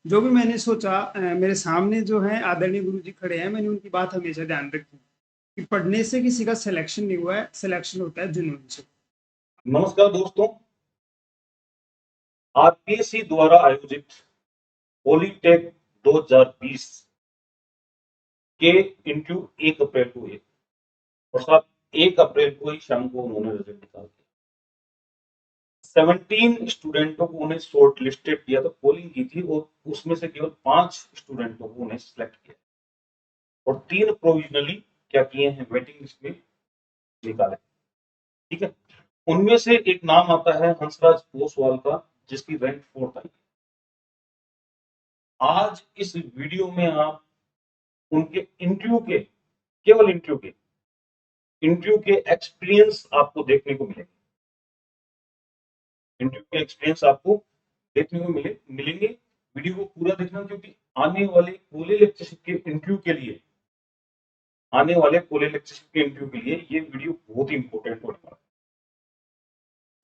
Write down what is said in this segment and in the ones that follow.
जो भी मैंने सोचा मेरे सामने जो है आदरणीय गुरुजी खड़े हैं, मैंने उनकी बात हमेशा ध्यान रखी कि पढ़ने से किसी का सिलेक्शन नहीं हुआ है, सिलेक्शन होता है जुनून से। नमस्कार दोस्तों, आरपीएससी द्वारा आयोजित पॉलीटेक 2020 के इंटरव्यू 1 अप्रैल को हुए और साथ 1 अप्रैल को ही शाम को उन्होंने रिजल्ट निकाल दिया। 17 स्टूडेंटों को उन्हें शॉर्ट लिस्टेड किया, तो पोलिंग की थी और उसमें से केवल 5 स्टूडेंटों को उन्हें सिलेक्ट किया और 3 प्रोविजनली क्या किए हैं, वेटिंग लिस्ट में निकाले। ठीक है, उनमें से एक नाम आता है हंसराज ओसवाल का, जिसकी रैंक 4th आई। आज इस वीडियो में आप उनके इंटरव्यू के, केवल इंटरव्यू के एक्सपीरियंस आपको देखने को मिलेंगे। इंटरव्यू के एक्सपीरियंस आपको देखने को मिलेंगे। वीडियो को पूरा देखना, क्योंकि आने वाले कोले लेक्चरशिप के इंटरव्यू के लिए, ये वीडियो बहुत ही इंपॉर्टेंट होने वाला है।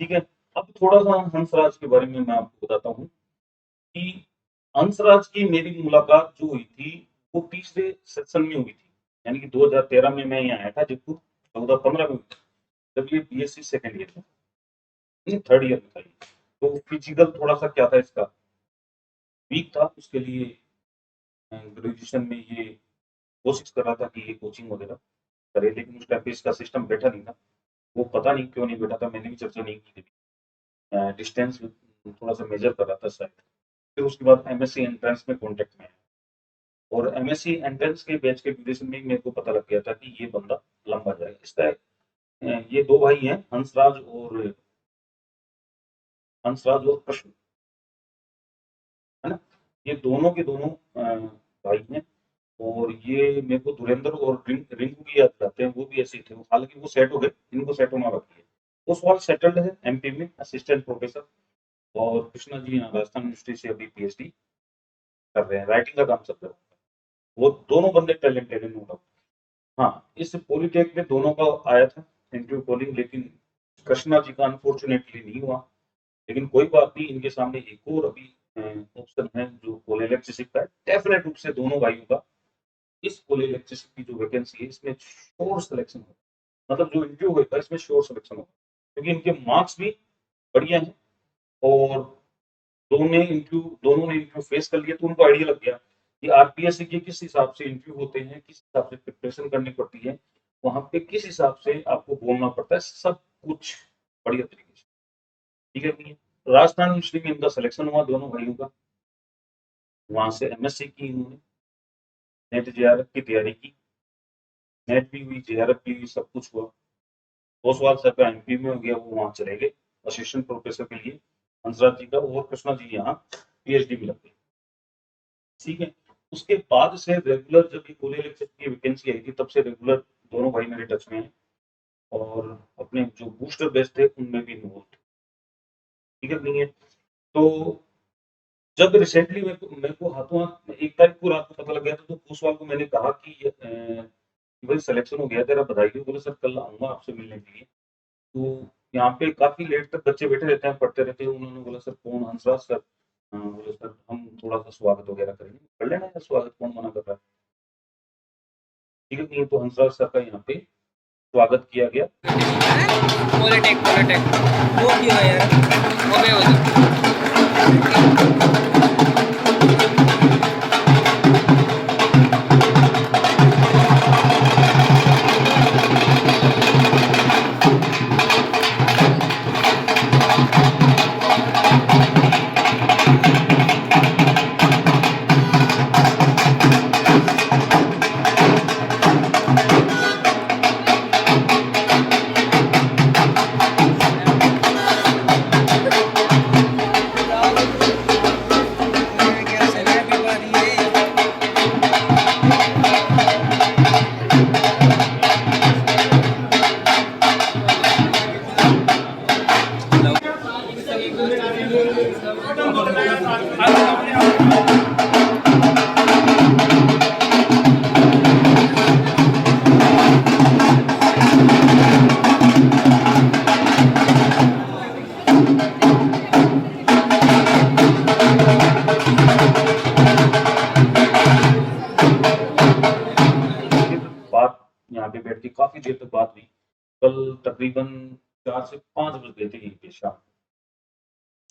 ठीक है, अब थोड़ा सा हंसराज के बारे में मैं आपको बताता हूँ कि हंसराज की मेरी मुलाकात जो हुई थी वो तीसरे सेक्शन में हुई थी, यानी कि 2013 में मैं यहाँ आया था जयपुर, 14-15 में हुई थी, जब ये बीएससी सेकेंड ईयर था, 3rd ईयर में था। तो फिजिकल थोड़ा सा क्या था, इसका वीक था, उसके लिए ग्रेजुएशन में ये कोशिश कर रहा था कि ये कोचिंग वगैरह करे, लेकिन उस टाइम पे इसका सिस्टम बैठा नहीं था। वो पता नहीं क्यों नहीं बैठा था, मैंने भी चर्चा नहीं की थी। डिस्टेंस थोड़ा सा मेजर कर रहा था शायद। फिर उसके बाद एमएससी एंट्रेंस में कॉन्टेक्ट में आया और एमएससी एंट्रेंस के बैच के ड्यूरेशन में मेरे को पता लग गया था कि ये बंदा लंबा जाएगा। इसका ये 2 भाई हैं, हंसराज और कृष्ण, है ना। ये दोनों के दोनों भाई हैं और ये मेरे को धुरेंद्र और रिंकू की याद दिलाते हैं। वो भी ऐसे थे, हालांकि वो सेट हो गए, इनको सेट होना बाकी है। वो सवाल सेटल्ड है एमपी में, असिस्टेंट प्रोफेसर। और कृष्णा जी यहाँ राजस्थान यूनिवर्सिटी से अभी पीएचडी कर रहे हैं, राइटिंग का काम चल रहा है। वो दोनों बंदे टैलेंटेड है, नो डाउट। हाँ, इस पॉलीटेक में दोनों का आया था इंटरव्यू कॉलिंग, लेकिन कृष्णा जी का अनफॉर्चुनेटली नहीं हुआ। लेकिन कोई बात नहीं, इनके सामने एक और अभी ऑप्शन है जो कोले इलेक्ट्रिसिटी का है। डेफिनेट रूप से दोनों भाइयों का इस कोले इलेक्ट्रिसिटी की जो वैकेंसी है, इसमें श्योर सिलेक्शन होगा। मतलब जो इंटरव्यू होगा इसमें श्योर सिलेक्शन होगा, क्योंकि इनके मार्क्स भी बढ़िया हैं और दोनों ने इंटरव्यू फेस कर लिया, तो उनको आइडिया लग गया कि आरपीएससी के किस हिसाब से इंटरव्यू होते हैं, किस हिसाब से प्रिपरेशन करनी पड़ती है, वहां पे किस हिसाब से आपको बोलना पड़ता है, सब कुछ बढ़िया तरीके से। ठीक है भैया, राजस्थान यूनिवर्सिटी में इनका सिलेक्शन हुआ दोनों भाइयों का। वहां से एमएससी की इन्होंने, नेट जेआरएफ की तैयारी की, नेट भी हुई, जेआरएफ भी हुई, सब कुछ हुआ। ओसवाल सर का एमपी में हो गया, वो वहां चले गए असिस्टेंट प्रोफेसर के लिए। हंसराज जी का और कृष्णा जी यहाँ पीएचडी में लग गए। ठीक है, उसके बाद से रेगुलर, जब ये कोले लेक्चर की वैकेंसी आई थी, तब से रेगुलर दोनों भाई मेरे टच में हैं और अपने जो बूस्टर बैच थे उनमें भी इन्वॉल्व थे। ठीक है, नहीं है तो जब रिसेंटली मेरे को हाथों हाथ 1 तारीख को रात को पता लग गया था, तो ओसवाल को मैंने कहा कि भाई सिलेक्शन हो गया तेरा, बधाई हो। बोले सर कल आऊंगा आपसे मिलने के लिए। तो यहाँ पे काफी लेट तक बच्चे बैठे रहते हैं, पढ़ते रहते हैं। उन्होंने बोला सर कौन, हंसराज सर। बोले सर हम थोड़ा सा स्वागत वगैरह करेंगे। कर लेना है स्वागत, कौन मना कर रहा है। ठीक है, नहीं तो हंसराज सर का यहाँ पे स्वागत किया गया। पॉलीटेक वो क्यों है यार, वो भी होता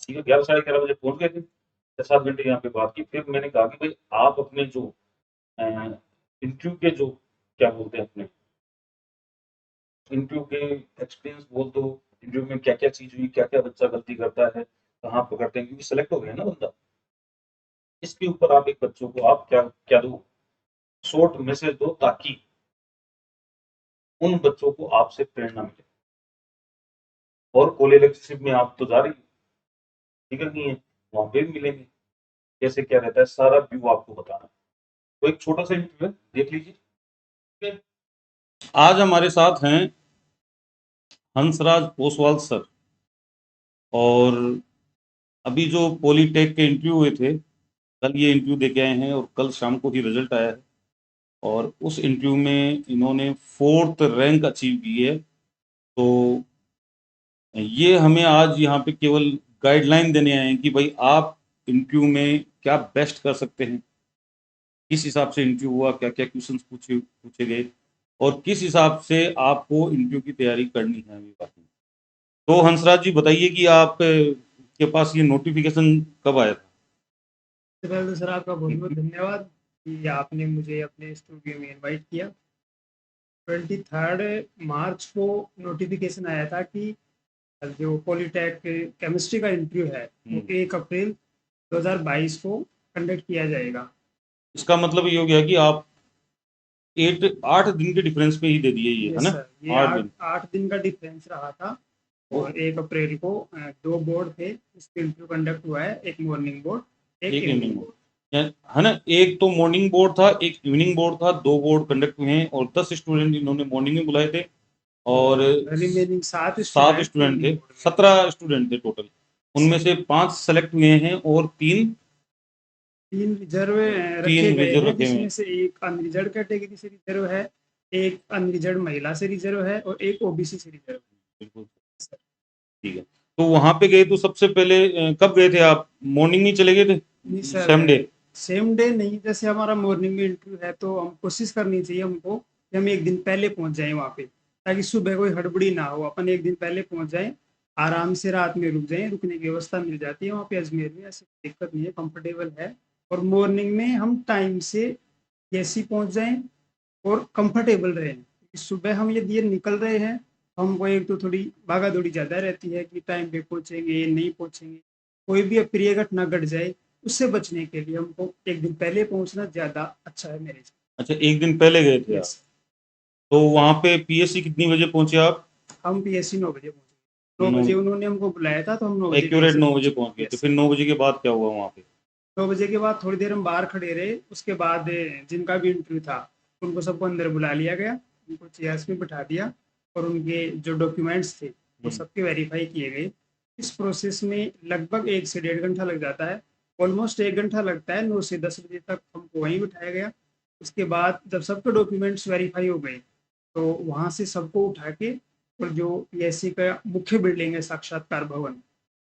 ठीक है, 11 साढ़े 11 बजे पहुंच गए थे, 6-7 घंटे यहाँ पे बात की। फिर मैंने कहा कि भाई आप अपने जो इंटरव्यू के जो क्या बोलते हैं अपने इंटरव्यू के एक्सपीरियंस बोल दो, इंटरव्यू में क्या क्या चीज हुई, क्या क्या बच्चा गलती करता है, कहाँ पकड़ते हैं, क्योंकि सेलेक्ट हो गया ना बंदा, इसके ऊपर आप एक बच्चों को आप क्या क्या दो, शॉर्ट मैसेज दो, ताकि उन बच्चों को आपसे प्रेरणा मिले। और कॉलेज लेक्चरशिप में आप तो जा रही ठीक है नहीं है, वहां पे भी मिलेंगे, कैसे क्या रहता है सारा व्यू आपको बताना। तो एक छोटा सा इंटरव्यू है, देख लीजिए। ठीक है, आज हमारे साथ हैं हंसराज ओसवाल सर, और अभी जो पॉलीटेक के इंटरव्यू हुए थे, कल ये इंटरव्यू दे के आए हैं और कल शाम को ही रिजल्ट आया है। और उस इंटरव्यू में इन्होंने 4th रैंक अचीव की है। तो ये हमें आज यहाँ पे केवल गाइडलाइन देने आए हैं कि भाई आप इंटरव्यू में क्या बेस्ट कर सकते हैं, किस हिसाब से इंटरव्यू हुआ, क्या क्या क्वेश्चंस पूछे गए, और किस हिसाब से आपको इंटरव्यू की तैयारी करनी है। अभी बात में तो हंसराज जी बताइए कि आप के पास ये नोटिफिकेशन कब आया था? सबसे पहले तो सर आपका बहुत बहुत धन्यवाद कि आपने मुझे अपने स्टूडियो में इनवाइट किया। 23 मार्च को नोटिफिकेशन आया था कि जो पॉलीटेक केमिस्ट्री का इंटरव्यू है वो 1 अप्रैल 2022 को कंडक्ट किया जाएगा। इसका मतलब ये हो गया कि आप 8 दिन के डिफरेंस पे ही दे दिए ये, है यस ना? सर, ये 8 दिन का डिफरेंस रहा था। और 1 अप्रैल को 2 बोर्ड थे, इसके इंटरव्यू कंडक्ट हुआ है, एक मॉर्निंग बोर्ड, एक इवनिंग बोर्ड, है ना? एक तो मॉर्निंग बोर्ड था, एक इवनिंग बोर्ड था, 2 बोर्ड कंडक्ट हुए हैं और 10 स्टूडेंट इन्होंने मॉर्निंग में बुलाए थे और रिमेनिंग 7 7 स्टूडेंट थे, 17 स्टूडेंट थे टोटल। उनमें से 5 सेलेक्ट हुए हैं और 3 रिजर्व रखे गए रिजर्व हैं, रखे हुए जिसमें हैं। से एक अनरिजर्व कैटेगरी से रिजर्व है, एक अनरिजर्व महिला से रिजर्व है और एक ओबीसी से रिजर्व है। बिल्कुल ठीक है। तो वहां पे गए तो सबसे पहले कब गए थे आप? मॉर्निंग में चले गए थे? नहीं sir, same day? Same day नहीं, जैसे हमारा मॉर्निंग में इंटरव्यू है तो हम कोशिश करनी चाहिए हमको कि हम एक दिन पहले पहुंच जाएं वहाँ पे, ताकि सुबह कोई हड़बड़ी ना हो। अपन एक दिन पहले पहुंच जाएं, आराम से रात में रुक जाएं, रुकने की व्यवस्था मिल जाती है वहाँ पे अजमेर में, ऐसी दिक्कत नहीं है, कंफर्टेबल है। और मॉर्निंग में हम टाइम से कैसे पहुंच जाएं और कंफर्टेबल रहें, क्योंकि सुबह हम यदि ये निकल रहे हैं तो हमको एक तो थोड़ी भागा दौड़ी ज़्यादा रहती है कि टाइम पे पहुंचेंगे नहीं पहुंचेंगे, कोई भी अप्रिय घटना घट जाए, उससे बचने के लिए हमको एक दिन पहले पहुंचना ज़्यादा अच्छा है मेरे से। अच्छा, एक दिन पहले गए थे आप। तो वहां पे पीएससी कितनी बजे पहुंचे आप? हम पीएससी 9 बजे पहुंचे, 9 बजे उन्होंने हमको बुलाया था तो हम 9 बजे एक्यूरेट 9 बजे पहुंच गए। Yes. तो फिर 9 बजे के बाद क्या हुआ वहां पे? 9 बजे के बाद थोड़ी देर हम बाहर खड़े रहे, उसके बाद जिनका भी इंटरव्यू था उनको सबको अंदर बुला लिया गया, उनको चेयर्स में बिठा दिया और उनके जो डॉक्यूमेंट्स थे वो सबके वेरीफाई किए गए। इस प्रोसेस में लगभग 1 से 1.5 घंटा लग जाता है, ऑलमोस्ट 1 घंटा लगता है। 9 से 10 बजे तक हमको वहीं बिठाया गया। उसके बाद जब सबके डॉक्यूमेंट्स वेरीफाई हो गए तो वहाँ से सबको उठा के, और जो पीएससी का मुख्य बिल्डिंग है साक्षात्कार भवन,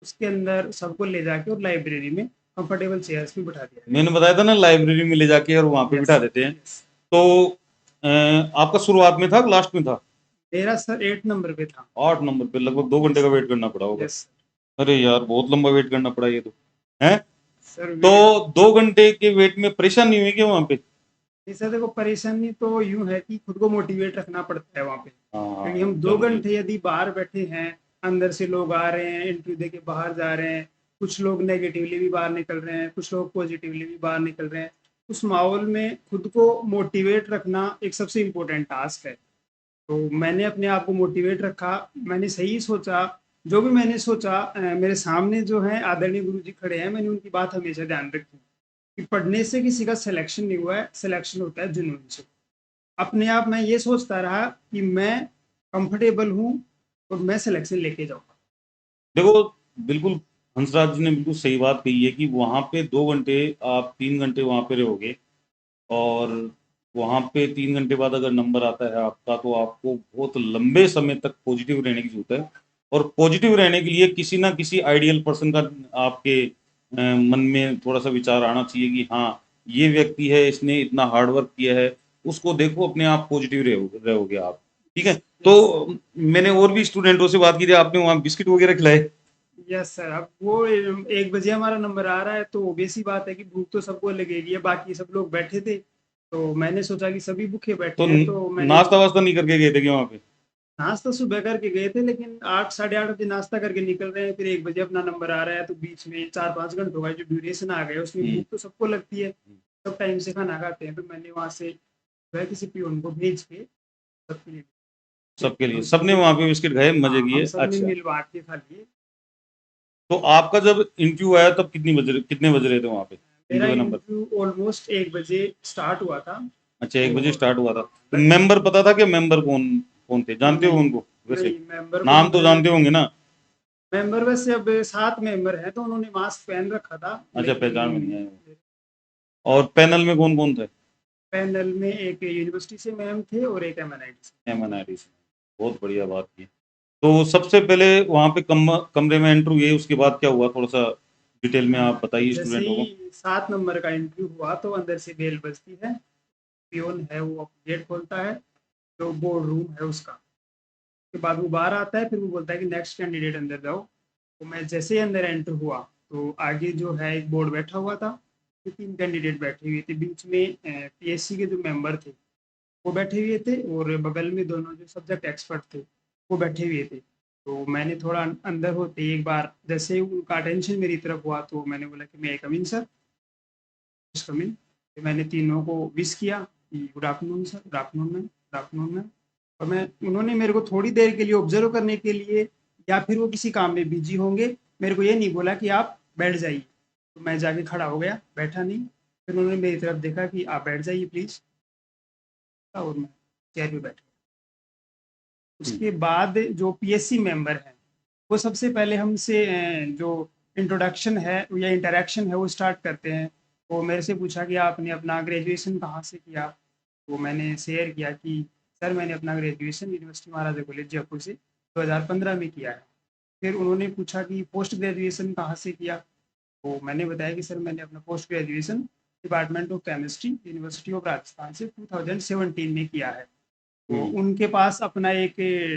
उसके अंदर सबको ले जाके और लाइब्रेरी में कंफर्टेबल चेयर्स में बिठा दिया। मैंने बताया था ना, लाइब्रेरी में ले जाके और वहां पे बिठा देते हैं। तो आपका शुरुआत में था कि लास्ट में था? मेरा सर 8 नंबर पे था। 8 नंबर पे। लगभग 2 घंटे का वेट करना पड़ा होगा। यस अरे यार, बहुत लंबा वेट करना पड़ा ये तो, है? सर। तो 2 घंटे के वेट में परेशान नहीं हुई क्या वहां पे? सर देखो, परेशानी तो यूं है कि खुद को मोटिवेट रखना पड़ता है वहाँ पे, क्योंकि हम 2 जरूरी है। घंटे यदि बाहर बैठे हैं, अंदर से लोग आ रहे हैं इंटरव्यू दे के बाहर जा रहे हैं, कुछ लोग नेगेटिवली भी बाहर निकल रहे हैं, कुछ लोग पॉजिटिवली भी बाहर निकल रहे हैं। उस माहौल में खुद को मोटिवेट रखना एक सबसे इम्पोर्टेंट टास्क है। तो मैंने अपने आप को मोटिवेट रखा, मैंने सही सोचा, जो भी मैंने सोचा। मेरे सामने जो है आदरणीय गुरुजी खड़े हैं, मैंने उनकी बात हमेशा ध्यान रखी कि पढ़ने से किसी का सिलेक्शन नहीं हुआ है, सिलेक्शन होता है जुनून से। अपने आप मैं ये सोचता रहा कि मैं कंफर्टेबल हूँ और मैं सिलेक्शन लेके जाऊँगा। देखो, बिल्कुल हंसराज जी ने बिल्कुल सही बात कही है कि वहां पे 2 घंटे, आप 3 घंटे वहां पे रहोगे और वहां पे 3 घंटे बाद अगर नंबर आता है आपका, तो आपको बहुत लंबे समय तक पॉजिटिव रहने की जरूरत है। और पॉजिटिव रहने के लिए किसी ना किसी आइडियल पर्सन का आपके मन में थोड़ा सा विचार आना चाहिए कि हाँ, ये व्यक्ति है, इसने इतना हार्ड वर्क किया है, उसको देखो, अपने आप पॉजिटिव रहोगे आप। ठीक है। तो मैंने और भी स्टूडेंटों से बात की थी, आपने वहाँ बिस्किट वगैरह खिलाए? Yes sir. अब वो 1 बजे हमारा नंबर आ रहा है तो ऑब्वियस ही बात है कि भूख तो सबको लगेगी है। बाकी सब लोग बैठे थे तो मैंने सोचा कि सभी भूखे बैठे तो हैं तो मैंने नाश्ता वास्ता नहीं करके गए थे क्या वहाँ पे? नाश्ता सुबह करके गए थे, लेकिन 8 साढ़े 8 बजे नाश्ता करके निकल रहे हैं, फिर 1 बजे अपना नंबर आ रहा है तो बीच में 4 5 घंटों का जो ड्यूरेशन आ गया उसमें हम्म। भूख तो सबको लगती है। सब टाइम से खाना खाते हैं तो मैंने वहां से जो है किसी पियोन को भेज के सबके लिए सबके लिए हम सब सबने ने वहाँ पे बिस्किट खाए, मजे हाँ, हम किए। सब ने अच्छा, मिल बांट के खा लिए। तो आपका जब इंटरव्यू आया तब कितने बज रहे थे वहाँ पे मेरा इंटरव्यू का नंबर? इंटरव्यू ऑलमोस्ट 1 बजे स्टार्ट हुआ था। अच्छा, 1 बजे और स्टार्ट हुआ था। तो मेंबर पता था कि मेंबर कौन कौन थे, जानते हो नहीं उनको? वैसे नहीं, मेंबर को नाम तो मुझे जानते होंगे ना? मेंबर वैसे अब 7 मेंबर हैं तो उन्होंने मास्क पहन रखा था, अच्छा, पहचान में नहीं लेकिन आए वो। और पैनल में कौन कौन थे? पैनल में एक यूनिवर्सिटी से मैम थे और एक एमएनआईटी से। MNID से। बहुत बढ़िया बात की। तो सबसे पहले वहाँ पे कमरे में एंटर हुए, उसके बाद क्या हुआ, थोड़ा सा डिटेल में आप बताइए जैसे स्टूडेंटों को। ही 7 नंबर का इंटरव्यू हुआ तो अंदर से बेल बजती है, पियोन है वो गेट खोलता है, जो बोर्ड रूम है उसका। उसके बाद वो बाहर आता है, फिर वो बोलता है कि नेक्स्ट कैंडिडेट अंदर जाओ। तो मैं जैसे ही अंदर एंटर हुआ तो आगे जो है एक बोर्ड बैठा हुआ था, तो 3 कैंडिडेट बैठे हुए थे, बीच में पीएससी के जो मेंबर थे वो बैठे हुए थे और बगल में दोनों जो सब्जेक्ट एक्सपर्ट थे वो बैठे हुए थे। तो मैंने थोड़ा अंदर होते ही एक बार जैसे ही उनका अटेंशन मेरी तरफ हुआ तो मैंने बोला कि मैं कम इन सर, कम इन। तो मैंने तीनों को विश किया कि good afternoon sir, good afternoon ma'am, good afternoon ma'am. और मैं उन्होंने मेरे को थोड़ी देर के लिए ऑब्जर्व करने के लिए, या फिर वो किसी काम में बिजी होंगे, मेरे को ये नहीं बोला कि आप बैठ जाइए। तो मैं जाके खड़ा हो गया, बैठा नहीं। फिर उन्होंने मेरी तरफ देखा कि आप बैठ जाइए प्लीज़, और मैं चेयर पे बैठ गया। उसके बाद जो पीएससी मेंबर हैं वो सबसे पहले हमसे जो इंट्रोडक्शन है या इंटरेक्शन है वो स्टार्ट करते हैं। वो मेरे से पूछा कि आपने अपना ग्रेजुएशन कहाँ से किया। तो मैंने शेयर किया कि सर मैंने अपना ग्रेजुएशन यूनिवर्सिटी महाराजा कॉलेज जयपुर से 2015 में किया है। फिर उन्होंने पूछा कि पोस्ट ग्रेजुएशन कहाँ से किया। तो मैंने बताया कि सर मैंने अपना post graduation department of chemistry university of Rajasthan से 2017 में किया है। तो उनके पास अपना एक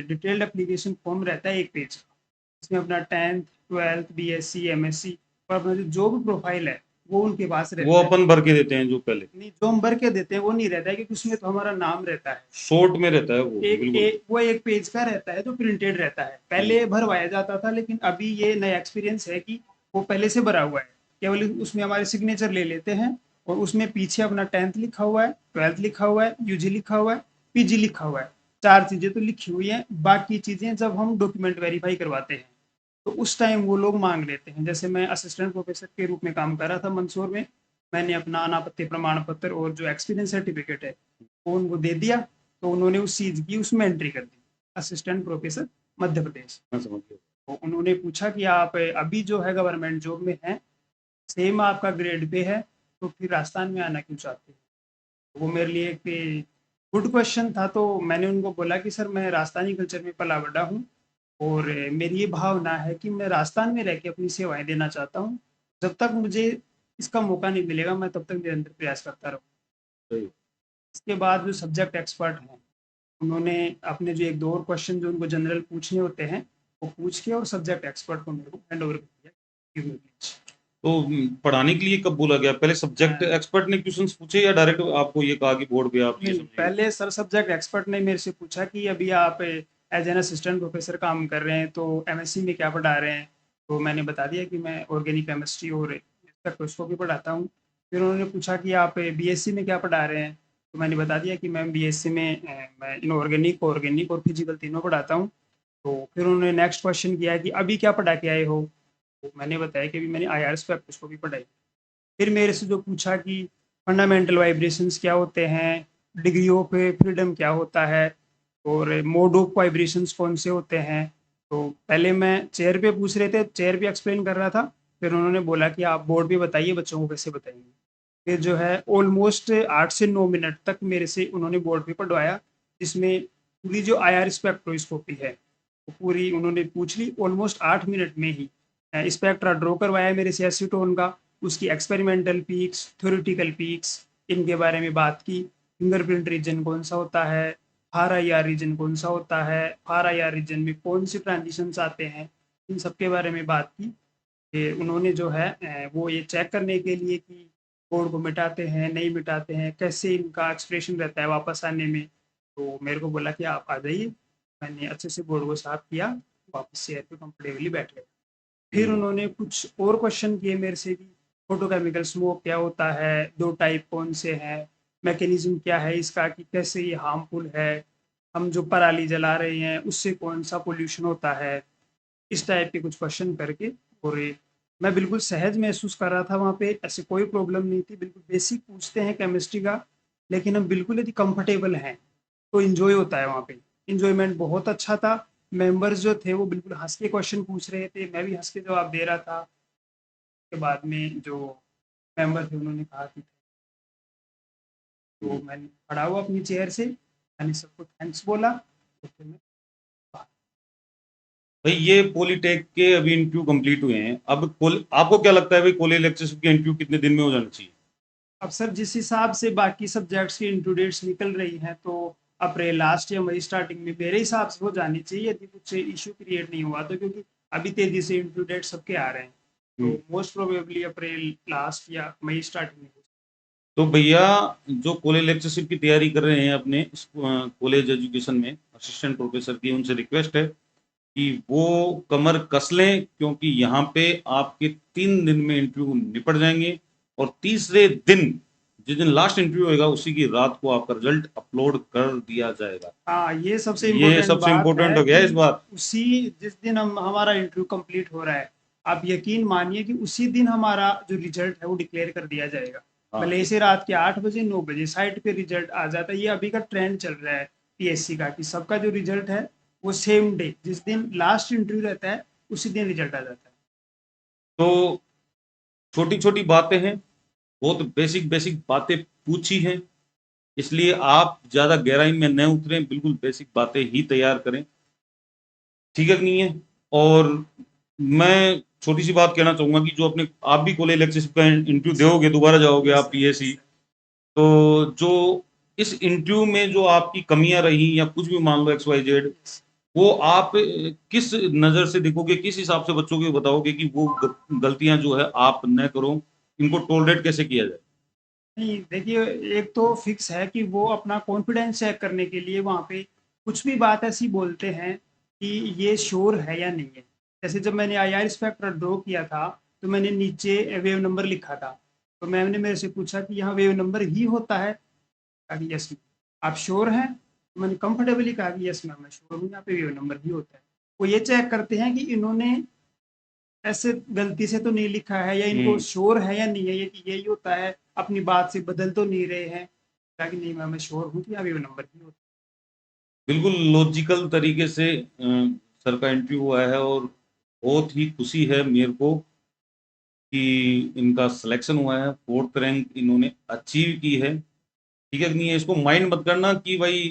डिटेल्ड एप्लीकेशन फॉर्म रहता है 1 पेज का, इसमें अपना 10th 12th बीएससी एमएससी और अपना जो भी प्रोफाइल है वो उनके पास वो रहता है। अपन भर के देते हैं जो पहले? नहीं, जो हम भर के देते हैं वो नहीं रहता है, क्योंकि उसमें तो हमारा नाम रहता है। शॉर्ट में रहता है वो, एक बिल्कुल। एक वो 1 पेज का रहता है जो प्रिंटेड रहता है, पहले भरवाया जाता था, लेकिन अभी ये नया एक्सपीरियंस है कि वो पहले से भरा हुआ है। केवल उसमें हमारे सिग्नेचर ले लेते हैं और उसमें पीछे अपना 10th लिखा हुआ है, 12th लिखा हुआ है, यूजी लिखा हुआ है, पीजी लिखा हुआ है। 4 चीजें तो लिखी हुई हैं, बाकी चीजें जब हम डॉक्यूमेंट वेरीफाई करवाते हैं तो उस टाइम वो लोग मांग लेते हैं। जैसे मैं असिस्टेंट प्रोफेसर के रूप में काम कर रहा था मंदसौर में, मैंने अपना अनापत्ति प्रमाण पत्र और जो एक्सपीरियंस सर्टिफिकेट है वो उनको दे दिया। तो उन्होंने उस चीज़ की उसमें एंट्री कर दी, असिस्टेंट प्रोफेसर मध्य प्रदेश। मैं समझ गया। तो उन्होंने पूछा कि आप अभी जो है गवर्नमेंट जॉब में हैं, सेम आपका ग्रेड पे है, तो फिर राजस्थान में आना क्यों चाहते हैं। तो वो मेरे लिए एक गुड क्वेश्चन था। तो मैंने उनको बोला कि सर मैं राजस्थानी कल्चर में पला बड़ा हूँ और मेरी ये भावना है कि मैं राजस्थान में रह के अपनी सेवाएं देना चाहता हूँ। जब तक मुझे इसका मौका नहीं मिलेगा मैं तब तक निरंतर प्रयास करता रहूँ। सही। इसके बाद जो सब्जेक्ट एक्सपर्ट हैं उन्होंने अपने जो एक दो और क्वेश्चन जो उनको जनरल पूछने होते हैं वो पूछ के और सब्जेक्ट एक्सपर्ट को मेरे को हैंड ओवर कर दिया। Give me please। तो पढ़ाने के लिए कब बोला गया? पहले सब्जेक्ट एक्सपर्ट ने क्वेश्चंस पूछे या डायरेक्ट आपको ये कहा कि बोर्ड पे आप ये नहीं, समझिए? पहले सर सब्जेक्ट एक्सपर्ट ने मेरे से पूछा कि अभी आप एज एन असिस्टेंट प्रोफेसर काम कर रहे हैं तो एमएससी में क्या पढ़ा रहे हैं। तो मैंने बता दिया कि मैं ऑर्गेनिक केमिस्ट्री और स्पेक्ट्रोस्कोपी पढ़ाता हूँ। फिर उन्होंने पूछा कि आप बीएससी में क्या पढ़ा रहे हैं। तो मैंने बता दिया कि मैम बीएससी में मैं इनऑर्गेनिक ऑर्गेनिक और फिजिकल तीनों पढ़ाता हूँ। तो फिर उन्होंने नेक्स्ट क्वेश्चन किया कि अभी क्या पढ़ा के आए हो। तो मैंने बताया कि अभी मैंने IR स्पेक्ट्रोस्कोपी पढ़ाई। फिर मेरे से जो पूछा कि फंडामेंटल वाइब्रेशंस क्या होते हैं, डिग्री ऑफ फ्रीडम क्या होता है और मोड ऑफ वाइब्रेशंस कौन से होते हैं। तो पहले मैं चेयर पे पूछ रहे थे, चेयर पे एक्सप्लेन कर रहा था। फिर उन्होंने बोला कि आप बोर्ड पे बताइए, बच्चों को कैसे बताएंगे। फिर जो है ऑलमोस्ट 8 से 9 मिनट तक मेरे से उन्होंने बोर्ड पे पढ़वाया, जिसमें पूरी जो IR स्पेक्ट्रोस्कोपी है वो पूरी उन्होंने पूछ ली ऑलमोस्ट 8 मिनट में ही। स्पेक्ट्रा ड्रॉ करवाया मेरे से एसीटोन का, उसकी एक्सपेरिमेंटल पीक्स, थ्योरेटिकल पीक्स, इनके बारे में बात की। फिंगरप्रिंट रीजन कौन सा होता है, RIR रीजन कौन सा होता है, RIR रीजन में कौन से ट्रांजिशंस आते हैं, इन सब के बारे में बात की कि उन्होंने जो है वो ये चेक करने के लिए कि बोर्ड को मिटाते हैं, नहीं मिटाते हैं, कैसे इनका एक्सप्रेशन रहता है वापस आने में। तो मेरे को बोला कि आप आ जाइए। मैंने अच्छे से बोर्ड को साफ किया, वापस चेयर पे कंफर्टेबली बैठ गए। फिर उन्होंने कुछ और क्वेश्चन किए मेरे से भी, फोटोकेमिकल स्मोक क्या होता है, 2 टाइप कौन से हैं, मैकेनिज्म क्या है इसका कि कैसे ये हार्मफुल है, हम जो पराली जला रहे हैं उससे कौन सा पोल्यूशन होता है, इस टाइप के कुछ क्वेश्चन करके। और मैं बिल्कुल सहज महसूस कर रहा था वहाँ पे, ऐसे कोई प्रॉब्लम नहीं थी, बिल्कुल बेसिक पूछते हैं केमिस्ट्री का, लेकिन हम बिल्कुल यदि कंफर्टेबल हैं तो इन्जॉय होता है वहाँ पे। इन्जॉयमेंट बहुत अच्छा था। मेंबर्स जो थे वो बिल्कुल हंस के क्वेश्चन पूछ रहे थे, मैं भी हंस के जवाब दे रहा था। के बाद में जो मेंबर थे उन्होंने कहा कि तो मैंने खड़ा हुआ अपनी चेयर से, मैंने सबको थैंक्स बोला, तो फिर मैं भाई ये पॉलीटेक के अभी इंटरव्यू कंप्लीट हुए हैं, अब आपको क्या लगता है भाई कॉलेज लेक्चरशिप के इंटरव्यू कितने दिन में हो जाना चाहिए? अब सर जिस हिसाब से बाकी सब्जेक्ट्स की इंटू डेट्स निकल रही हैं तो अप्रैल लास्ट या मई स्टार्टिंग में मेरे हिसाब से हो जानी चाहिए, यदि कुछ इशू क्रिएट नहीं हुआ तो, क्योंकि अभी तेजी से इंटू डेट सबके आ रहे हैं। तो मोस्ट प्रोबेबली अप्रैल लास्ट या मई स्टार्टिंग में। तो भैया जो कॉलेज लेक्चरशिप की तैयारी कर रहे हैं अपने कॉलेज एजुकेशन में असिस्टेंट प्रोफेसर की, उनसे रिक्वेस्ट है कि वो कमर कस लें, क्योंकि यहाँ पे आपके 3 दिन में इंटरव्यू निपट जाएंगे और तीसरे दिन जिस दिन लास्ट इंटरव्यू होगा उसी की रात को आपका रिजल्ट अपलोड कर दिया जाएगा। हाँ, ये सबसे ये इम्पोर्टेंट सबसे बात इम्पोर्टेंट है हो गया कि इस बार। उसी जिस दिन हम हमारा इंटरव्यू कंप्लीट हो रहा है, आप यकीन मानिए कि उसी दिन हमारा जो रिजल्ट है वो डिक्लेयर कर दिया जाएगा। हाँ, भले से रात के 8 बजे 9 बजे साइट पे रिजल्ट आ जाता है। ये अभी का ट्रेंड चल रहा है पीएससी का कि सबका जो रिजल्ट है वो सेम डे, जिस दिन लास्ट इंटरव्यू रहता है उसी दिन रिजल्ट आ जाता है। तो छोटी छोटी बातें हैं, बहुत बेसिक बेसिक बातें पूछी हैं, इसलिए आप ज्यादा गहराई में न उतरें, बिल्कुल बेसिक बातें ही तैयार करें, ठीक है कि नहीं है? और मैं छोटी सी बात कहना चाहूंगा कि जो अपने आप भी कॉलेज लेक्चरशिप का इंटरव्यू दोगे, दोबारा जाओगे आप पीएससी, तो जो इस इंटरव्यू में जो आपकी कमियां रही या कुछ भी मान लो एक्स वाई जेड, वो आप किस नजर से देखोगे, किस हिसाब से बच्चों को बताओगे कि वो गलतियां जो है आप न करो, इनको टॉलरेट कैसे किया जाए? नहीं, देखिए, एक तो फिक्स है कि वो अपना कॉन्फिडेंस चेक करने के लिए वहाँ पे कुछ भी बात ऐसी बोलते हैं कि ये श्योर है या नहीं है। जैसे जब मैंने IR स्पेक्ट्रा ड्रॉ किया था तो मैंने नीचे वेव नंबर लिखा था, तो मैम ने मेरे से पूछा कि यहाँ वेव नंबर ही होता है? कहा कि यस मैम। आप श्योर हैं? तो मैंने कंफर्टेबली कहा कि यस मैम, मैं श्योर हूँ, यहाँ पे वेव नंबर ही होता है। वो ये चेक करते हैं कि इन्होंने ऐसे गलती से तो नहीं लिखा है, या इनको श्योर है या नहीं है ये कि यही होता है, अपनी बात से बदल तो नहीं रहे हैं। कहा कि नहीं मैम, मैं श्योर हूँ कि अभी वो नंबर ही होता बिल्कुल लॉजिकल तरीके से सर का इंटरव्यू हुआ है और बहुत ही खुशी है मेरे को कि इनका सिलेक्शन हुआ है, 4th रैंक इन्होंने अचीव की है, ठीक है कि नहीं है? इसको माइंड मत करना कि भाई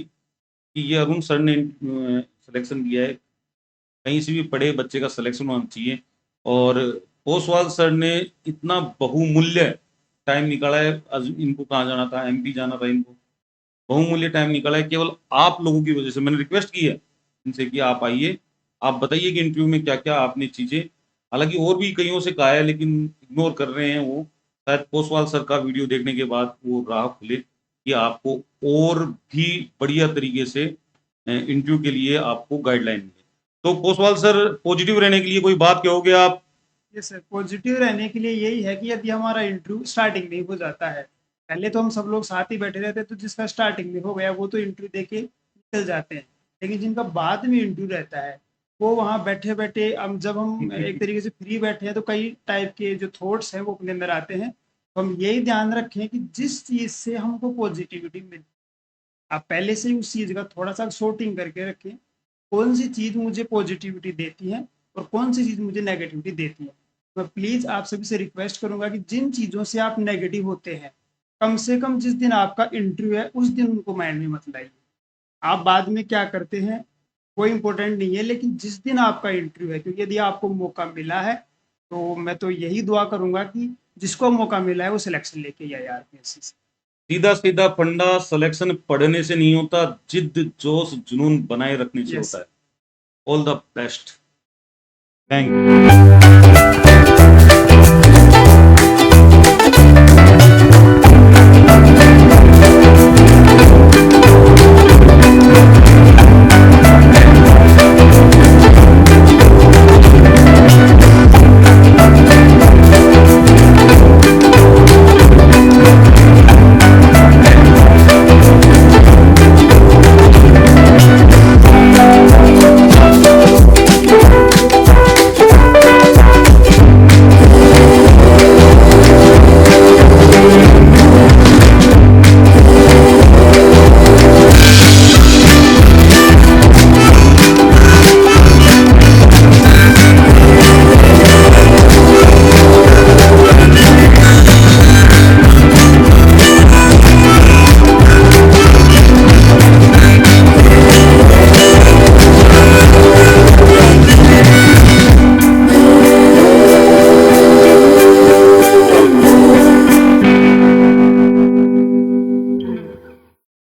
कि ये अरुण सर ने सिलेक्शन किया है, कहीं से भी पढ़े बच्चे का सिलेक्शन होना चाहिए। और ओसवाल सर ने इतना बहुमूल्य टाइम निकाला है, इनको कहाँ जाना था, MP जाना था इनको, बहुमूल्य टाइम निकाला है केवल आप लोगों की वजह से। मैंने रिक्वेस्ट की है इनसे कि आप आइए, आप बताइए कि इंटरव्यू में क्या क्या आपने चीजें, हालांकि और भी कईयों से कहा है लेकिन इग्नोर कर रहे हैं वो, शायद पोसवाल सर का वीडियो देखने के बाद वो राह खुले कि आपको और भी बढ़िया तरीके से इंटरव्यू के लिए आपको गाइडलाइन मिले। तो पोसवाल सर पॉजिटिव रहने के लिए कोई बात कहोगे आप? है। ये सर पॉजिटिव रहने के लिए यही है कि यदि हमारा इंटरव्यू स्टार्टिंग में ही हो जाता है, पहले तो हम सब लोग साथ ही बैठे रहते हैं, तो जिसका स्टार्टिंग में हो गया वो तो इंटरव्यू दे के निकल जाते हैं। लेकिन जिनका बाद में इंटरव्यू रहता है वो वहाँ बैठे बैठे, हम जब हम एक तरीके से फ्री बैठे हैं तो कई टाइप के जो थॉट्स हैं वो अपने अंदर आते हैं। तो हम यही ध्यान रखें कि जिस चीज़ से हमको पॉजिटिविटी मिले, आप पहले से ही उस चीज़ का थोड़ा सा शॉर्टिंग करके रखें, कौन सी चीज़ मुझे पॉजिटिविटी देती है और कौन सी चीज़ मुझे नेगेटिविटी देती है। मैं प्लीज़ आप सभी से रिक्वेस्ट करूंगा कि जिन चीज़ों से आप नेगेटिव होते हैं, कम से कम जिस दिन आपका इंटरव्यू है उस दिन उनको माइंड में मत लाइए। आप बाद में क्या करते हैं कोई इंपॉर्टेंट नहीं है, लेकिन जिस दिन आपका इंटरव्यू है, क्योंकि यदि आपको मौका मिला है तो मैं तो यही दुआ करूंगा कि जिसको मौका मिला है वो सिलेक्शन लेके आए यार PSC से। सीधा सीधा फंडा, सिलेक्शन पढ़ने से नहीं होता, जिद जोश जुनून बनाए रखने से यस। होता है। All the best. Thank you.